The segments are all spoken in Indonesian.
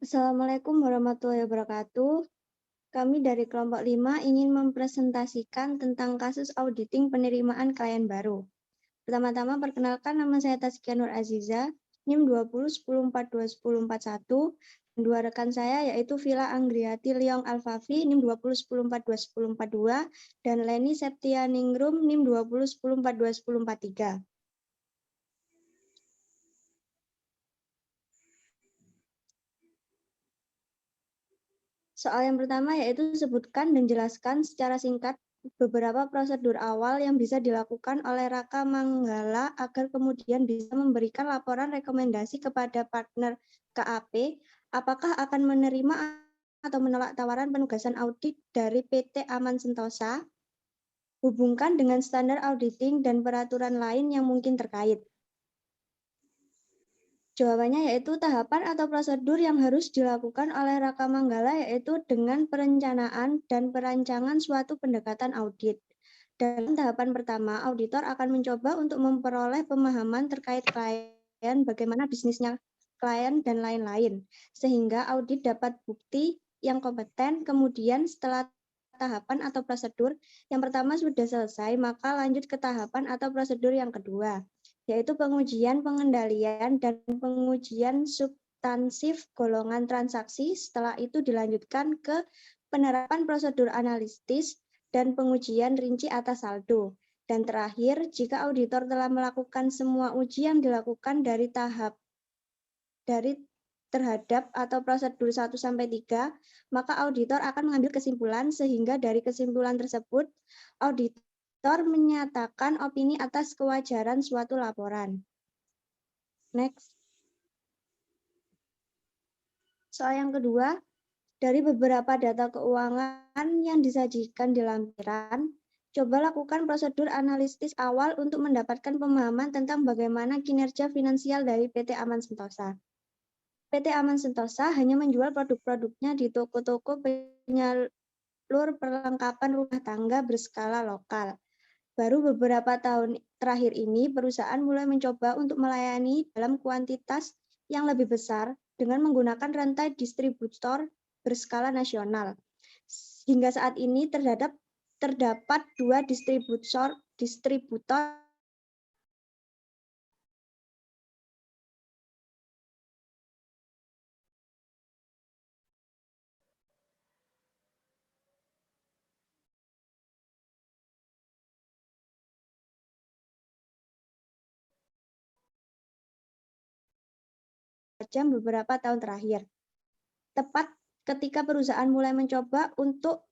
Assalamualaikum warahmatullahi wabarakatuh. Kami dari kelompok 5 ingin mempresentasikan tentang kasus auditing penerimaan klien baru. Pertama-tama perkenalkan, nama saya Tazkia Nur Aziza, NIM 2010421041, dan dua rekan saya yaitu Vila Anggriati Liong Alfafi NIM 2010421042 dan Leni Septia Ningrum NIM 2010421043. Soal yang pertama yaitu sebutkan dan jelaskan secara singkat beberapa prosedur awal yang bisa dilakukan oleh Raka Manggala agar kemudian bisa memberikan laporan rekomendasi kepada partner KAP, apakah akan menerima atau menolak tawaran penugasan audit dari PT Aman Sentosa, hubungkan dengan standar auditing dan peraturan lain yang mungkin terkait. Jawabannya yaitu tahapan atau prosedur yang harus dilakukan oleh Raka Manggala yaitu dengan perencanaan dan perancangan suatu pendekatan audit. Dalam tahapan pertama, auditor akan mencoba untuk memperoleh pemahaman terkait klien, bagaimana bisnisnya klien, dan lain-lain. Sehingga audit dapat bukti yang kompeten, kemudian setelah tahapan atau prosedur yang pertama sudah selesai, maka lanjut ke tahapan atau prosedur yang kedua, yaitu pengujian pengendalian dan pengujian substansif golongan transaksi. Setelah itu dilanjutkan ke penerapan prosedur analitis dan pengujian rinci atas saldo. Dan terakhir, jika auditor telah melakukan semua uji yang dilakukan dari terhadap atau prosedur 1-3, maka auditor akan mengambil kesimpulan sehingga dari kesimpulan tersebut, auditor menyatakan opini atas kewajaran suatu laporan. Next. Soal yang kedua, dari beberapa data keuangan yang disajikan di lampiran, coba lakukan prosedur analisis awal untuk mendapatkan pemahaman tentang bagaimana kinerja finansial dari PT Aman Sentosa. PT Aman Sentosa hanya menjual produk-produknya di toko-toko penyalur perlengkapan rumah tangga berskala lokal. Baru beberapa tahun terakhir ini, perusahaan mulai mencoba untuk melayani dalam kuantitas yang lebih besar dengan menggunakan rantai distributor berskala nasional. Hingga saat ini terdapat 2 distributor jam beberapa tahun terakhir. Tepat ketika perusahaan mulai mencoba untuk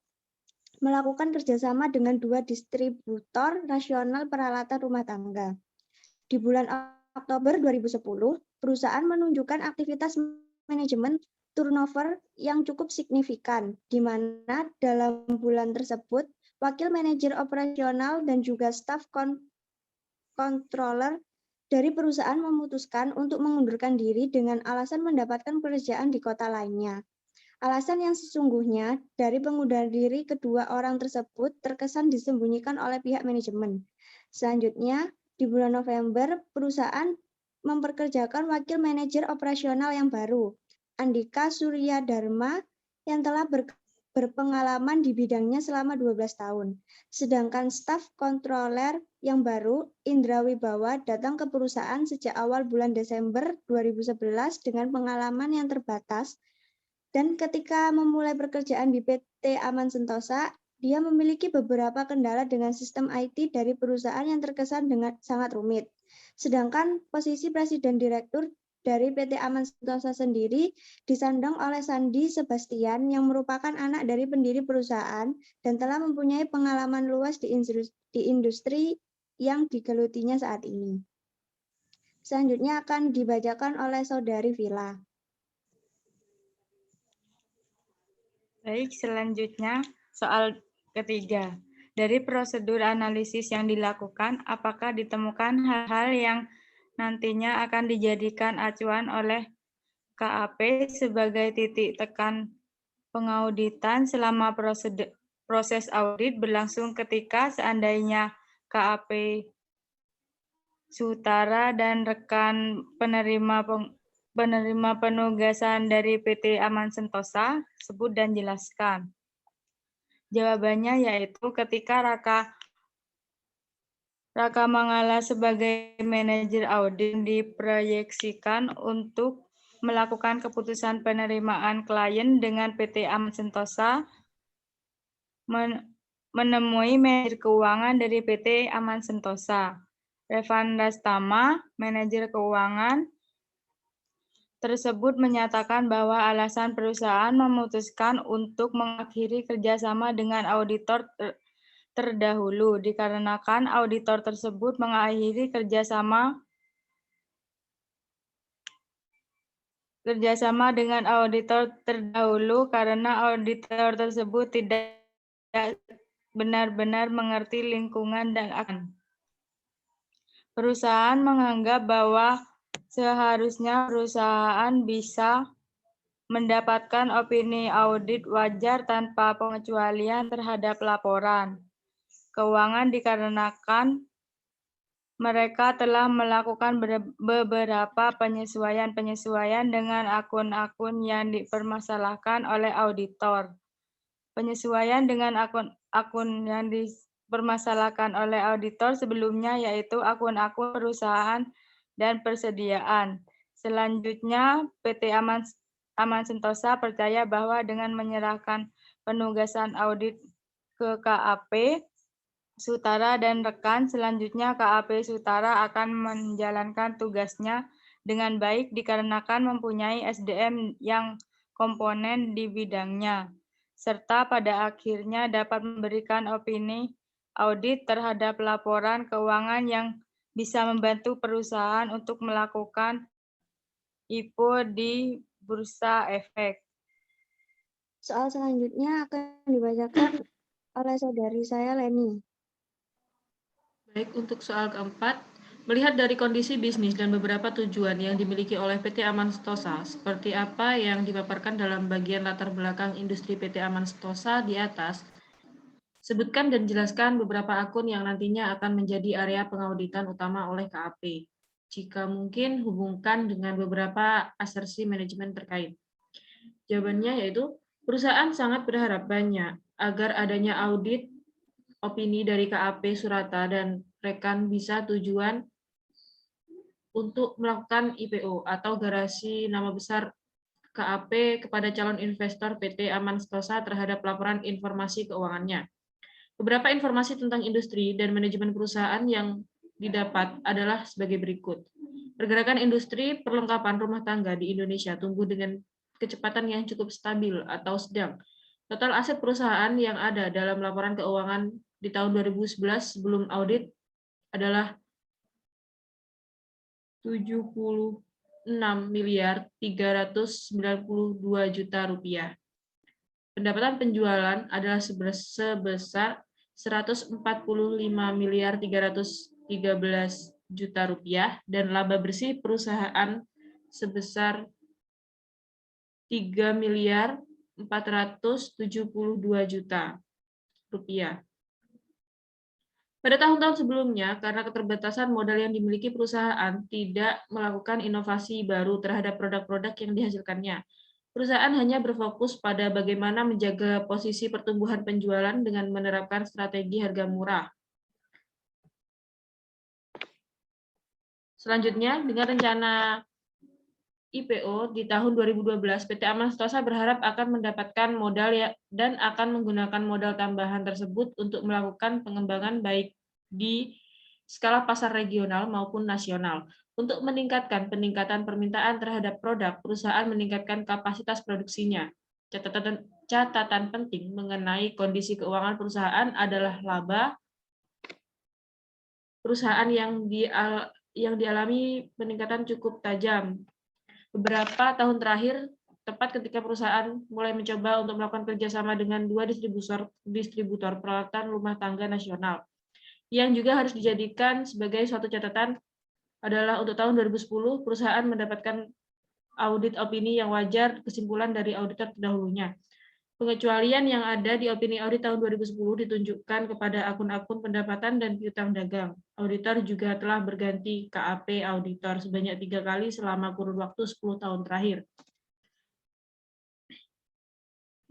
melakukan kerjasama dengan 2 distributor nasional peralatan rumah tangga. Di bulan Oktober 2010, perusahaan menunjukkan aktivitas manajemen turnover yang cukup signifikan, di mana dalam bulan tersebut, wakil manajer operasional dan juga staf controller dari perusahaan memutuskan untuk mengundurkan diri dengan alasan mendapatkan pekerjaan di kota lainnya. Alasan yang sesungguhnya dari pengunduran diri kedua orang tersebut terkesan disembunyikan oleh pihak manajemen. Selanjutnya, di bulan November, perusahaan memperkerjakan wakil manajer operasional yang baru, Andika Surya Dharma, yang telah berpengalaman di bidangnya selama 12 tahun. Sedangkan staf kontroler yang baru, Indra Wibawa, datang ke perusahaan sejak awal bulan Desember 2011 dengan pengalaman yang terbatas, dan ketika memulai pekerjaan di PT Aman Sentosa, dia memiliki beberapa kendala dengan sistem IT dari perusahaan yang terkesan dengan sangat rumit. Sedangkan posisi Presiden Direktur dari PT Aman Sentosa sendiri disandang oleh Sandi Sebastian yang merupakan anak dari pendiri perusahaan dan telah mempunyai pengalaman luas di industri yang digelutinya saat ini. Selanjutnya akan dibacakan oleh Saudari Vila. Baik, selanjutnya soal ketiga. Dari prosedur analisis yang dilakukan, apakah ditemukan hal-hal yang nantinya akan dijadikan acuan oleh KAP sebagai titik tekan pengauditan selama proses audit berlangsung ketika seandainya KAP Sutara dan rekan penerima penerima penugasan dari PT Aman Sentosa? Sebut dan jelaskan. Jawabannya yaitu ketika Raka Mangala sebagai manajer audit diproyeksikan untuk melakukan keputusan penerimaan klien dengan PT Aman Sentosa, menemui manajer keuangan dari PT Aman Sentosa. Revan Rastama, manajer keuangan tersebut menyatakan bahwa alasan perusahaan memutuskan untuk mengakhiri kerjasama dengan auditor terdahulu dikarenakan auditor tersebut mengakhiri kerjasama dengan auditor terdahulu karena auditor tersebut tidak benar-benar mengerti lingkungan dan akan. Perusahaan menganggap bahwa seharusnya perusahaan bisa mendapatkan opini audit wajar tanpa pengecualian terhadap laporan keuangan dikarenakan mereka telah melakukan beberapa penyesuaian dengan akun-akun yang dipermasalahkan oleh auditor. Penyesuaian dengan akun yang dipermasalahkan oleh auditor sebelumnya yaitu akun-akun perusahaan dan persediaan. Selanjutnya, PT Aman Sentosa percaya bahwa dengan menyerahkan penugasan audit ke KAP Sutara dan rekan, selanjutnya KAP Sutara akan menjalankan tugasnya dengan baik dikarenakan mempunyai SDM yang komponen di bidangnya, serta pada akhirnya dapat memberikan opini audit terhadap laporan keuangan yang bisa membantu perusahaan untuk melakukan IPO di Bursa Efek. Soal selanjutnya akan dibacakan oleh saudari saya, Leni. Baik, untuk soal keempat, melihat dari kondisi bisnis dan beberapa tujuan yang dimiliki oleh PT Aman Sentosa, seperti apa yang dipaparkan dalam bagian latar belakang industri PT Aman Sentosa di atas, sebutkan dan jelaskan beberapa akun yang nantinya akan menjadi area pengauditan utama oleh KAP. Jika mungkin, hubungkan dengan beberapa asersi manajemen terkait. Jawabannya yaitu, perusahaan sangat berharap banyak agar adanya audit opini dari KAP Surata dan rekan bisa tujuan untuk melakukan IPO atau garasi nama besar KAP kepada calon investor PT Aman Sentosa terhadap laporan informasi keuangannya. Beberapa informasi tentang industri dan manajemen perusahaan yang didapat adalah sebagai berikut. Pergerakan industri perlengkapan rumah tangga di Indonesia tumbuh dengan kecepatan yang cukup stabil atau sedang. Total aset perusahaan yang ada dalam laporan keuangan di tahun 2011 sebelum audit adalah 76 miliar 392 juta rupiah. Pendapatan penjualan adalah sebesar 145 miliar 313 juta rupiah dan laba bersih perusahaan sebesar 3 miliar 472 juta rupiah. Pada tahun-tahun sebelumnya, karena keterbatasan modal yang dimiliki perusahaan tidak melakukan inovasi baru terhadap produk-produk yang dihasilkannya. Perusahaan hanya berfokus pada bagaimana menjaga posisi pertumbuhan penjualan dengan menerapkan strategi harga murah. Selanjutnya, dengan rencana IPO di tahun 2012, PT Aman Sentosa berharap akan mendapatkan modal dan akan menggunakan modal tambahan tersebut untuk melakukan pengembangan baik di skala pasar regional maupun nasional. Untuk meningkatkan peningkatan permintaan terhadap produk, perusahaan meningkatkan kapasitas produksinya. Catatan penting mengenai kondisi keuangan perusahaan adalah laba perusahaan yang dialami peningkatan cukup tajam. Beberapa tahun terakhir, tepat ketika perusahaan mulai mencoba untuk melakukan kerjasama dengan dua distributor peralatan rumah tangga nasional. Yang juga harus dijadikan sebagai suatu catatan adalah untuk tahun 2010, perusahaan mendapatkan audit opini yang wajar kesimpulan dari auditor terdahulunya. Pengecualian yang ada di opini audit tahun 2010 ditunjukkan kepada akun-akun pendapatan dan piutang dagang. Auditor juga telah berganti KAP auditor sebanyak 3 kali selama kurun waktu 10 tahun terakhir.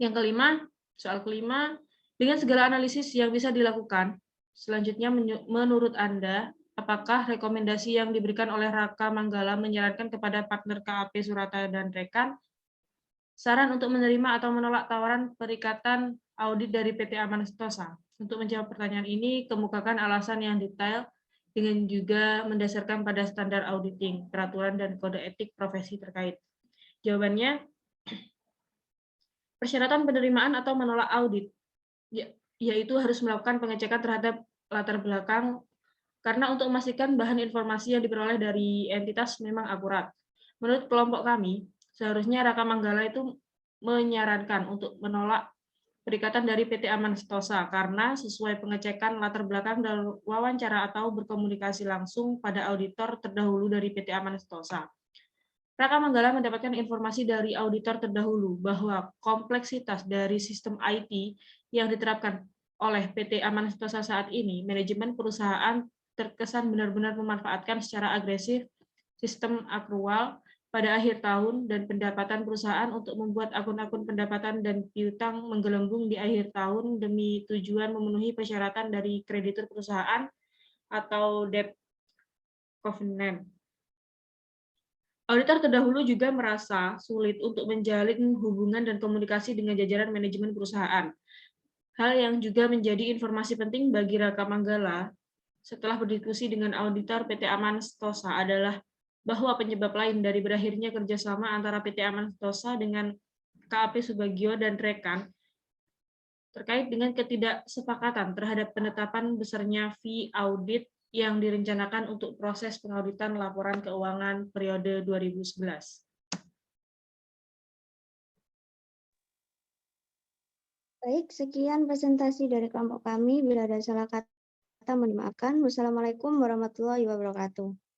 Yang kelima, soal kelima, dengan segala analisis yang bisa dilakukan, selanjutnya menurut Anda, apakah rekomendasi yang diberikan oleh Raka Manggala menyarankan kepada partner KAP Surata dan rekan saran untuk menerima atau menolak tawaran perikatan audit dari PT Aman Sentosa? Untuk menjawab pertanyaan ini, kemukakan alasan yang detail dengan juga mendasarkan pada standar auditing, peraturan dan kode etik profesi terkait. Jawabannya, persyaratan penerimaan atau menolak audit, yaitu harus melakukan pengecekan terhadap latar belakang karena untuk memastikan bahan informasi yang diperoleh dari entitas memang akurat. Menurut kelompok kami, seharusnya Raka Manggala itu menyarankan untuk menolak perikatan dari PT Aman Sentosa karena sesuai pengecekan latar belakang dan wawancara atau berkomunikasi langsung pada auditor terdahulu dari PT Aman Sentosa. Raka Manggala mendapatkan informasi dari auditor terdahulu bahwa kompleksitas dari sistem IT yang diterapkan oleh PT Aman Sentosa saat ini, manajemen perusahaan terkesan benar-benar memanfaatkan secara agresif sistem akrual pada akhir tahun dan pendapatan perusahaan untuk membuat akun-akun pendapatan dan piutang menggelembung di akhir tahun demi tujuan memenuhi persyaratan dari kreditur perusahaan atau debt covenant. Auditor terdahulu juga merasa sulit untuk menjalin hubungan dan komunikasi dengan jajaran manajemen perusahaan. Hal yang juga menjadi informasi penting bagi Raka Manggala setelah berdiskusi dengan auditor PT Aman Sentosa adalah bahwa penyebab lain dari berakhirnya kerjasama antara PT Aman Sentosa dengan KAP Subagio dan rekan terkait dengan ketidaksepakatan terhadap penetapan besarnya fee audit yang direncanakan untuk proses pengauditan laporan keuangan periode 2011. Baik, sekian presentasi dari kelompok kami. Bila ada salah kata, mohon dimaafkan. Wassalamualaikum warahmatullahi wabarakatuh.